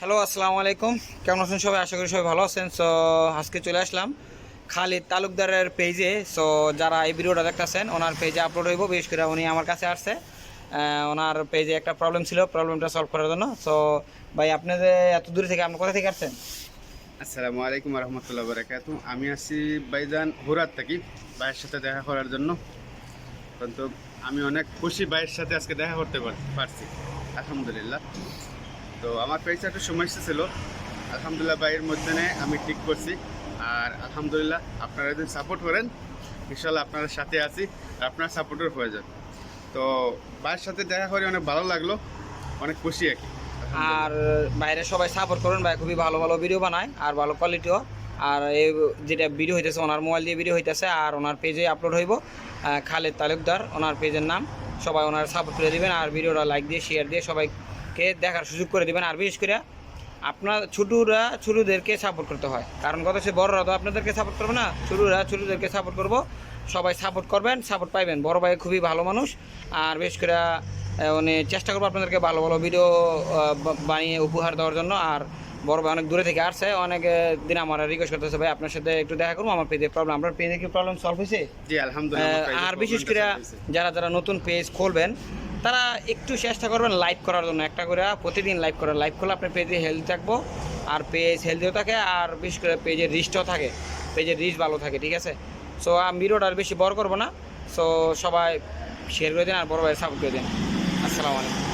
Hello, আসসালামু আলাইকুম। কেমন আছেন সবাই? আশা করি সবাই ভালো আছেন। সো আজকে চলে আসলাম খালিদ তালুকদারের পেজে। সো যারা এই ভিডিওটা দেখতেছেন ওনার পেজে আপলোড হইব। বিশেষ করে উনি আমার কাছে আসছে, ওনার পেজে একটা প্রবলেম ছিল, প্রবলেমটা সলভ করার জন্য। সো ভাই, আপনি যে এত দূরে থেকে, আপনি কোথা থেকে আসছেন? আসসালামু আলাইকুম রহমতুল্লাহ বারাকাতু। আমি আছি ভাইজান হুরাত থাকি ভাইয়ের সাথে দেখা করার জন্য। কিন্তু আমি অনেক খুশি ভাইয়ের সাথে আজকে দেখা করতে পারছি, আলহামদুলিল্লাহ। তো আমার পেজে একটু সমস্যা ছিল, আলহামদুলিল্লাহ ভাইয়ের মধ্যে আমি ঠিক করছি। আর আলহামদুলিল্লাহ আপনারা যদি সাপোর্ট করেন, ইনশাল্লাহ আপনাদের সাথে আছি, আপনার সাপোর্টের প্রয়োজন। তো ভাইয়ের সাথে দেখা করে অনেক ভালো লাগলো, অনেক খুশি আর কি। আর বাইরে সবাই সাপোর্ট করুন, ভাই খুবই ভালো ভালো ভিডিও বানায় আর ভালো কোয়ালিটিও। আর এই যেটা ভিডিও হইতেছে ওনার মোবাইল দিয়ে ভিডিও হইতেছে, আর ওনার পেজে আপলোড হইব। খালেদ তালুকদার ওনার পেজের নাম। সবাই ওনার সাপোর্ট করে দিবেন আর ভিডিওটা লাইক দিয়ে শেয়ার দিয়ে সবাইকে দেখার সুযোগ করে দিবেন। আর বিশেষ করে আপনার ছোটোদেরকে সাপোর্ট করতে হয়, কারণ কত সে বড়রা তো আপনাদেরকে সাপোর্ট করবে না, ছোটোদেরকে সাপোর্ট করব। সবাই সাপোর্ট করবেন, সাপোর্ট পাইবেন। বড় ভাই খুবই ভালো মানুষ। আর বিশেষ করে উনি চেষ্টা করবো আপনাদেরকে ভালো ভালো ভিডিও বানিয়ে উপহার দেওয়ার জন্য। আর বড় ভাই অনেক দূরে থেকে আসছে, অনেক দিন আমার রিকোয়েস্ট করতেছে, ভাই আপনার সাথে একটু দেখা করবো, আমার পেজে প্রবলেম, আপনার পেজে কি প্রবলেম সলভ হয়েছে? জি আলহামদুলিল্লাহ। আর বিশেষ করে যারা নতুন পেজ খুলবেন, তারা একটু চেষ্টা করবেন লাইভ করার জন্য, একটা করে প্রতিদিন লাইভ করার। লাইভ করলে আপনার পেজে হেলদি থাকবো, আর পেজ হেলদিও থাকে, আর বিশেষ করে পেজের রিচটাও থাকে, পেজের রিচ ভালো থাকে, ঠিক আছে? সো আমি ভিডিওটা আর বেশি বড় করবো না। সো সবাই শেয়ার করে দিন আর বড় ভাই সাপোর্ট করে দিন। আসসালামু আলাইকুম।